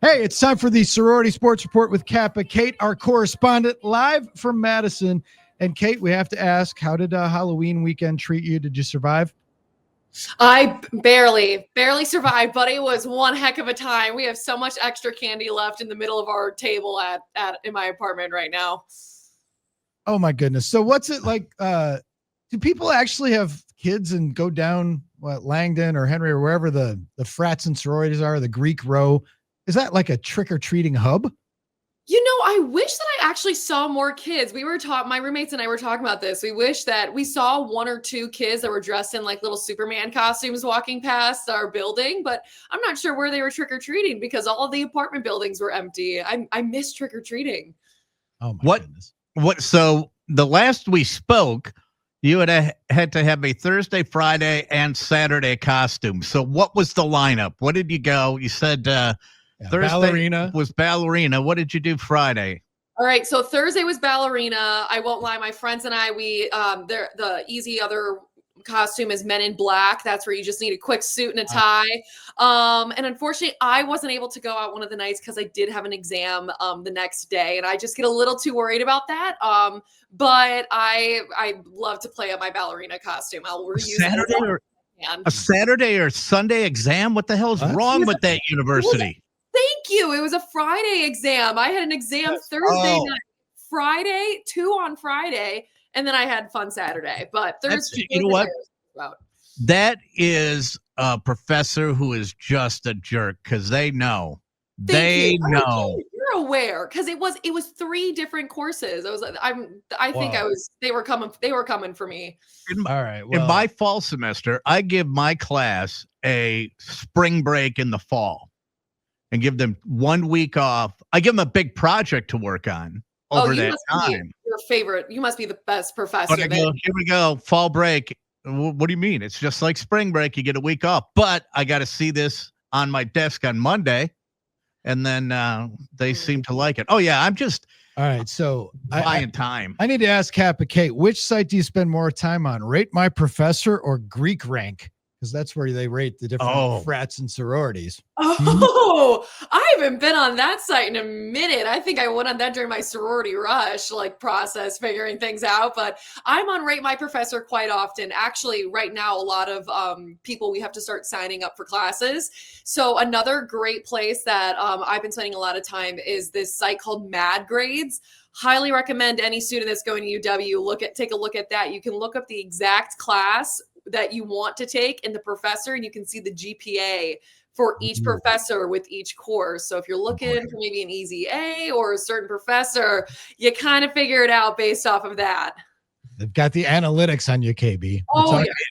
Hey, it's time for the Sorority Sports Report with Kappa Kate, our correspondent, live from Madison. And Kate, we have to ask, how did Halloween weekend treat you? Did you survive? I barely survived, but it was one heck of a time. We have so much extra candy left in the middle of our table in my apartment right now. Oh my goodness. So what's it like? Do people actually have kids and go down Langdon or Henry or wherever the frats and sororities are, the Greek row? Is that like a trick-or-treating hub? You know, I wish that I actually saw more kids. My roommates and I were talking about this. We wish that we saw one or two kids that were dressed in like little Superman costumes walking past our building, but I'm not sure where they were trick-or-treating because all of the apartment buildings were empty. I miss trick-or-treating. Oh my goodness. So the last we spoke, you had to have a Thursday, Friday, and Saturday costume. So what was the lineup? What did you go? You said Thursday ballerina. Was ballerina. What did you do Friday? All right, so Thursday was ballerina. I won't lie, my friends and I, the easy other costume is Men in Black. That's where you just need a quick suit and a tie. And unfortunately, I wasn't able to go out one of the nights because I did have an exam the next day, and I just get a little too worried about that. But I love to play up my ballerina costume. I'll reuse a Saturday or Sunday exam. What the hell is wrong with that university? Thank you. It was a Friday exam. I had an exam Thursday night, Friday, 2 on Friday, and then I had fun Saturday. But Thursday, you know what? That is a professor who is just a jerk because they know. They know. You're aware because it was 3 different courses. They were coming for me. All right. In my fall semester, I give my class a spring break in the fall and give them 1 week off. I give them a big project to work on over that time. Your favorite. You must be the best professor. But here we go. Fall break. What do you mean? It's just like spring break. You get a week off. But I got to see this on my desk on Monday. And then they seem to like it. Oh, yeah. I'm just all right. So buying time. I need to ask Kappa Kate, which site do you spend more time on? Rate My Professor or Greek Rank? Because that's where they rate the different frats and sororities. Oh, I haven't been on that site in a minute. I think I went on that during my sorority rush, process figuring things out. But I'm on Rate My Professor quite often. Actually, right now, a lot of people, we have to start signing up for classes. So another great place that I've been spending a lot of time is this site called Mad Grades. Highly recommend any student that's going to UW take a look at that. You can look up the exact class that you want to take in the professor, and you can see the GPA for each professor with each course. So if you're looking for maybe an easy A or a certain professor, you kind of figure it out based off of that. They've got the analytics on you, KB.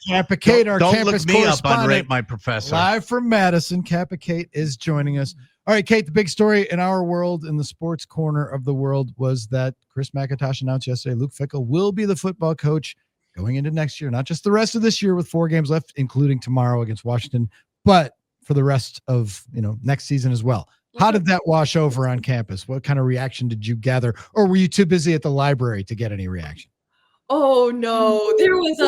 Kappa Kate, our don't campus look me up correspondent, on Rate My Professor. live from Madison. Kappa Kate is joining us. All right, Kate, the big story in our world, in the sports corner of the world, was that Chris McIntosh announced yesterday Luke Fickell will be the football coach going into next year, not just the rest of this year with 4 games left, including tomorrow against Washington, but for the rest of next season as well. How did that wash over on campus? What kind of reaction did you gather, or were you too busy at the library to get any reaction? Oh no, there was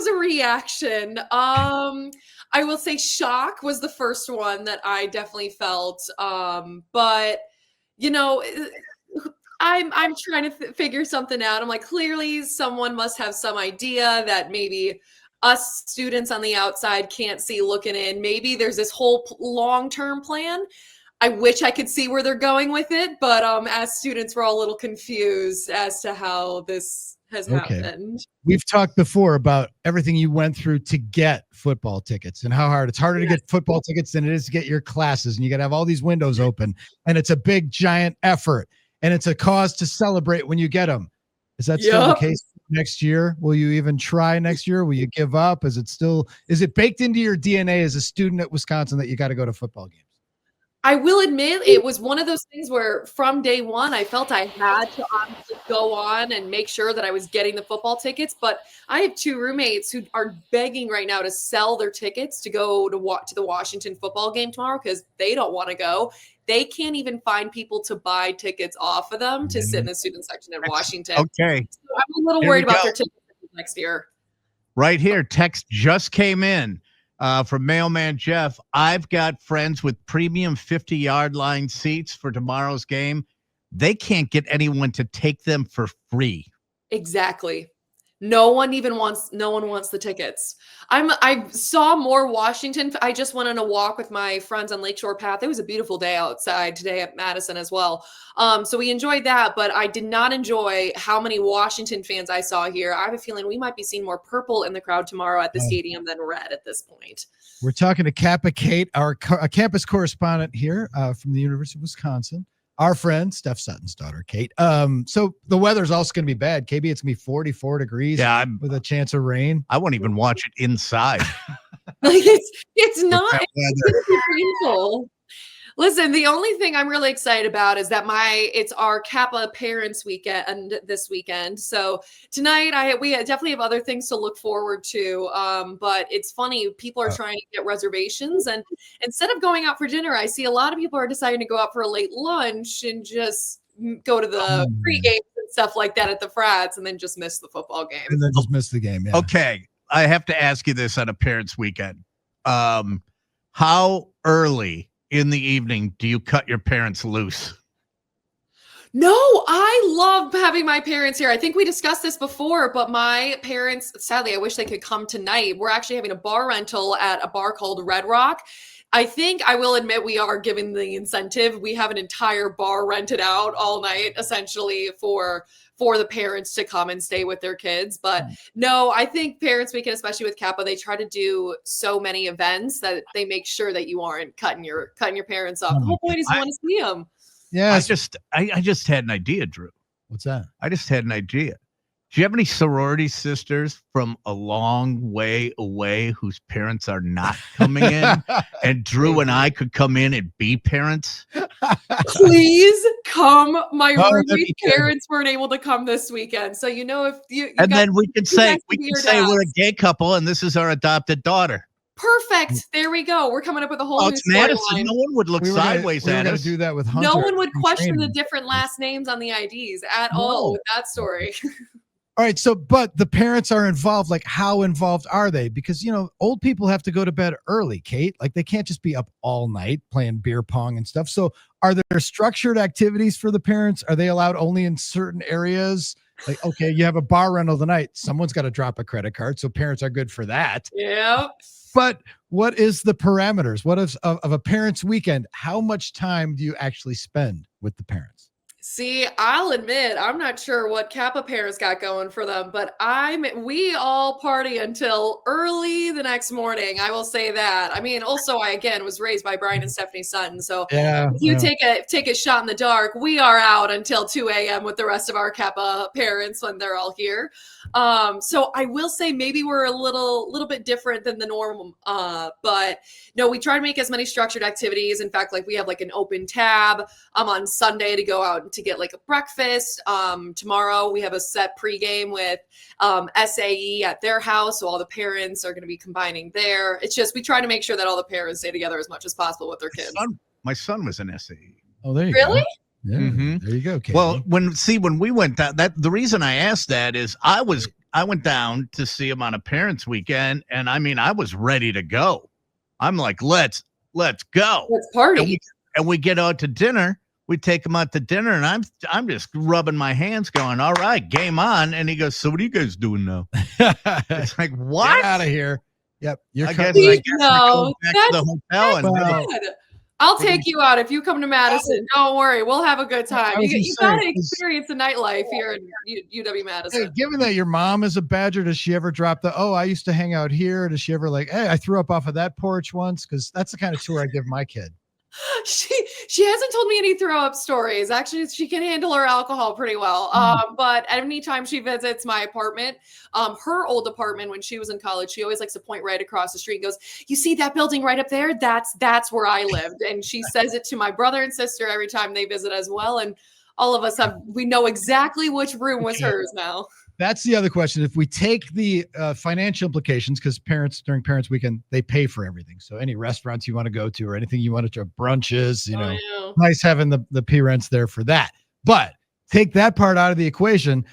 a reaction. I will say shock was the first one that I definitely felt. But I'm trying to figure something out. I'm like, clearly someone must have some idea that maybe us students on the outside can't see looking in. Maybe there's this whole long-term plan. I wish I could see where they're going with it, but as students, we're all a little confused as to how this has happened. We've talked before about everything you went through to get football tickets and how hard it's harder to get football tickets than it is to get your classes. And you got to have all these windows open, and it's a big, giant effort. And it's a cause to celebrate when you get them. Is that still the case next year? Will you even try next year? Will you give up? Is it baked into your DNA as a student at Wisconsin that you got to go to football games? I will admit it was one of those things where from day one, I felt I had to honestly go on and make sure that I was getting the football tickets. But I have 2 roommates who are begging right now to sell their tickets to go to the Washington football game tomorrow because they don't want to go. They can't even find people to buy tickets off of them to sit in the student section at Washington. Okay. So I'm a little worried about their tickets next year. Right here, text just came in. From Mailman Jeff, I've got friends with premium 50-yard line seats for tomorrow's game. They can't get anyone to take them for free. Exactly. No one wants the tickets. I saw more Washington. I just went on a walk with my friends on Lakeshore Path. It was a beautiful day outside today at Madison as well. So we enjoyed that, but I did not enjoy how many Washington fans I saw here. I have a feeling we might be seeing more purple in the crowd tomorrow at the stadium than red at this point. We're talking to Kappa Kate, our campus correspondent here from the University of Wisconsin. Our friend, Steph Sutton's daughter, Kate. So the weather's also going to be bad. KB, it's going to be 44 degrees with a chance of rain. I won't even watch it inside. Like it's not painful. Listen, the only thing I'm really excited about is that it's our Kappa Parents Weekend this weekend. So tonight we definitely have other things to look forward to. But it's funny, people are trying to get reservations, and instead of going out for dinner, I see a lot of people are deciding to go out for a late lunch and just go to the pre-games and stuff like that at the frats, and then just miss the football game. And then just miss the game. Yeah. Okay, I have to ask you this on a Parents Weekend. How early in the evening do you cut your parents loose? No, I love having my parents here. I think we discussed this before, but my parents, sadly, I wish they could come tonight. We're actually having a bar rental at a bar called Red Rock. I think I will admit we are giving the incentive. We have an entire bar rented out all night, essentially for the parents to come and stay with their kids. But no, I think Parents Weekend, especially with Kappa, they try to do so many events that they make sure that you aren't cutting your parents off. The whole point is you want to see them. Yeah. I just had an idea, Drew. What's that? I just had an idea. Do you have any sorority sisters from a long way away whose parents are not coming in? And Drew and I could come in and be parents? Please come. My roommate's parents weren't able to come this weekend. So, if you and then we could say we're a gay couple and this is our adopted daughter. Perfect. There we go. We're coming up with a whole new it's Madison. No one would look sideways at us. Do that with Hunter. No one would question the different last names on the IDs at all with that story. All right. So, but the parents are involved. Like, how involved are they? Because, old people have to go to bed early, Kate. Like, they can't just be up all night playing beer pong and stuff. So are there structured activities for the parents? Are they allowed only in certain areas? Like, okay, you have a bar rental tonight. Someone's got to drop a credit card. So parents are good for that. Yeah. But what is the parameters? What is of a parents' weekend? How much time do you actually spend with the parents? See, I'll admit, I'm not sure what Kappa parents got going for them, but we all party until early the next morning. I will say that. I mean, also, I again was raised by Brian and Stephanie Sutton, so if you take a shot in the dark, we are out until 2 a.m. with the rest of our Kappa parents when they're all here. So I will say maybe we're a little bit different than the norm, but no, we try to make as many structured activities. In fact, like we have like an open tab on Sunday to go out to get like a breakfast. Tomorrow we have a set pregame with SAE at their house, so all the parents are going to be combining there. It's just we try to make sure that all the parents stay together as much as possible with their kids. My son was an SAE. Oh, there you go. Really? Yeah, there you go, Katie. Well, when we went down, the reason I asked that is I went down to see him on a parents' weekend, and I mean I was ready to go. I'm like, let's go. Let's party. And we get out to dinner. We take him out to dinner, and I'm just rubbing my hands, going, "All right, game on." And he goes, "So what are you guys doing now?" It's like, what? Get out of here. Yep. I guess I go back to the hotel. I'll take you out if you come to Madison. Don't worry, we'll have a good time. You got to experience the nightlife here in UW Madison. Hey, given that your mom is a Badger, does she ever drop I used to hang out here? Does she ever hey, I threw up off of that porch once? Because that's the kind of tour I give my kid. She hasn't told me any throw up stories. Actually, she can handle her alcohol pretty well. But anytime she visits my apartment, her old apartment when she was in college, she always likes to point right across the street and goes, "You see that building right up there? That's where I lived." And she says it to my brother and sister every time they visit as well. And all of us we know exactly which room was hers now. That's the other question. If we take the financial implications, because parents during Parents Weekend, they pay for everything. So any restaurants you want to go to or anything you want to brunches, nice having the parents there for that. But take that part out of the equation.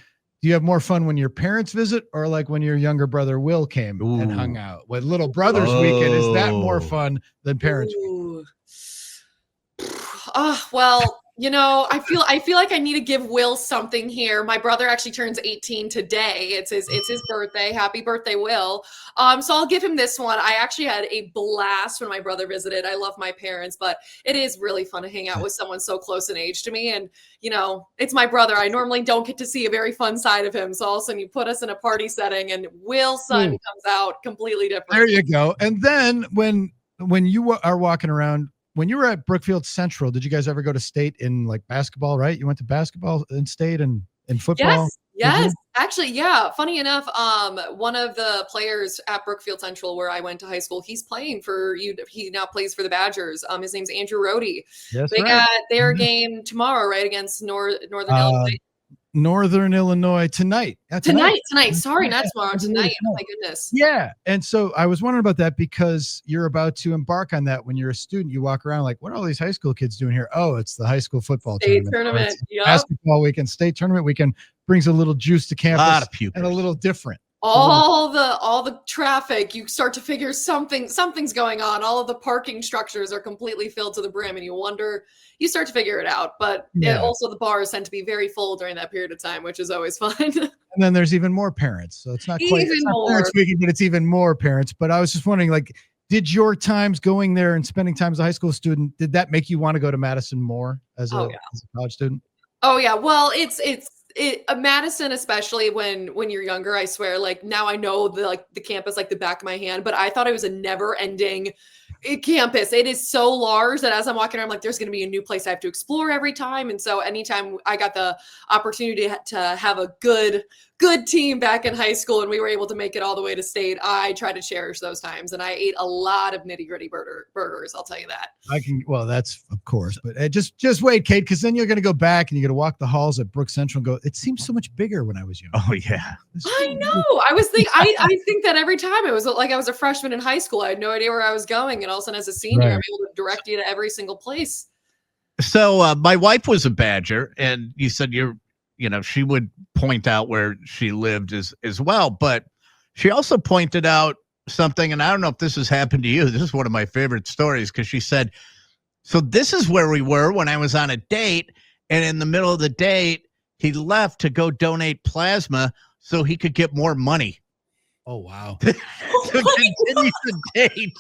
Do you have more fun when your parents visit or like when your younger brother Will came and Ooh. hung out? With little brother's weekend, is that more Oh. fun than parents' weekend? Ooh. Well, I feel like I need to give Will something here. My brother actually turns 18 today. It's his birthday. Happy birthday, Will. So I'll give him this one. I actually had a blast when my brother visited. I love my parents, but it is really fun to hang out with someone so close in age to me. And it's my brother. I normally don't get to see a very fun side of him. So all of a sudden you put us in a party setting and Will's son comes out completely different. There you go. And then when you are walking around, when you were at Brookfield Central, did you guys ever go to state in like basketball, right? You went to basketball in state and in football? Yes. Actually, yeah. Funny enough, one of the players at Brookfield Central, where I went to high school, he's playing for you. He now plays for the Badgers. His name's Andrew Rohde. Yes, they got their game tomorrow, right, against Northern Illinois. Northern Illinois tonight. Tonight. Sorry, not tomorrow. Tonight. Oh my goodness. Yeah. And so I was wondering about that because you're about to embark on that when you're a student. You walk around like, what are all these high school kids doing here? Oh, it's the high school football tournament. Yep. Basketball weekend, state tournament weekend brings a little juice to campus. A lot of pupils. And a little different. All the traffic, you start to figure something's going on. All of the parking structures are completely filled to the brim, and you start to figure it out. But also the bars tend to be very full during that period of time, which is always fun. And then there's even more parents. So it's not quite more parents weekend, but it's even more parents. But I was just wondering, like, did your times going there and spending time as a high school student, did that make you want to go to Madison more as a college student? Oh yeah. Well, it's Madison, especially when you're younger, I swear, like now I know the campus like the back of my hand, but I thought it was a never ending campus. It is so large that as I'm walking around, I'm like, there's going to be a new place I have to explore every time. And so anytime I got the opportunity to have a good team back in high school and we were able to make it all the way to state, I try to cherish those times. And I ate a lot of nitty gritty burgers. I'll tell you that. Well, that's of course, but just wait, Kate, because then you're going to go back and you're going to walk the halls at Brook Central and go, it seems so much bigger when I was young. Oh yeah. I know. I think that every time it was like I was a freshman in high school. I had no idea where I was going. And all of a sudden as a senior, I'm able to direct you to every single place. So my wife was a Badger, and you said she would point out where she lived as well, but she also pointed out something, and I don't know if this has happened to you. This is one of my favorite stories because she said, so this is where we were when I was on a date, and in the middle of the date, he left to go donate plasma so he could get more money. Oh, wow. To continue the date.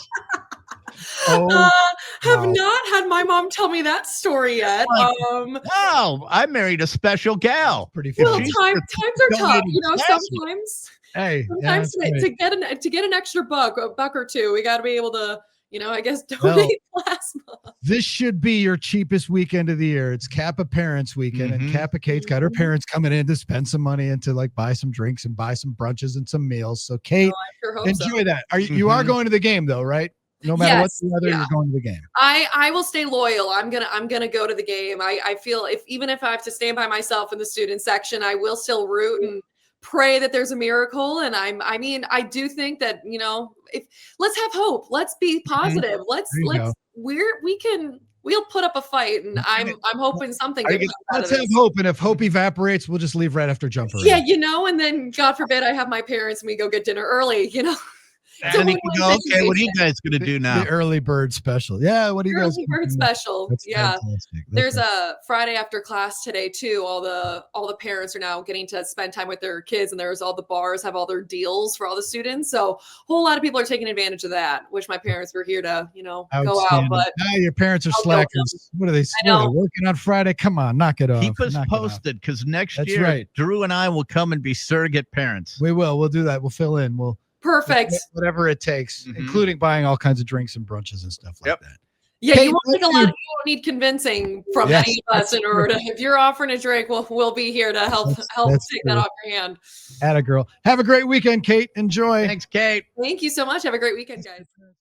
Have not had my mom tell me that story yet. Wow, I married a special gal. Pretty well, times are tough. Sometimes. Sometimes to get an extra buck or two, we got to be able to, I guess donate plasma. This should be your cheapest weekend of the year. It's Kappa Parents Weekend, and Kappa Kate's got her parents coming in to spend some money and to like buy some drinks and buy some brunches and some meals. So Kate, enjoy that. You are going to the game though, right? No matter what the weather, you're going to the game. I will stay loyal. I'm gonna go to the game. I feel even if I have to stand by myself in the student section, I will still root and pray that there's a miracle. And I do think that let's have hope. Let's be positive. We'll put up a fight, and I'm hoping something. Let's have hope, and if hope evaporates, we'll just leave right after jumper. Yeah, and then God forbid I have my parents and we go get dinner early. And he can go, okay, what are you guys going to do now? The early bird special. Yeah, what are you guys? Early bird special. That's fantastic. There's a Friday after class today too. All the parents are now getting to spend time with their kids, and there's all the bars have all their deals for all the students. So a whole lot of people are taking advantage of that. Wish my parents were here to, go out, but now your parents are slackers. What are they? Working on Friday? Come on, knock it off. Keep us posted because next year, Drew and I will come and be surrogate parents. We will. We'll do that. We'll fill in. Perfect. Whatever it takes, including buying all kinds of drinks and brunches and stuff like that. Yeah, you won't need convincing from any of us in order to. If you're offering a drink, we'll be here to help take that off your hand. Atta girl. Have a great weekend, Kate. Enjoy. Thanks, Kate. Thank you so much. Have a great weekend, guys.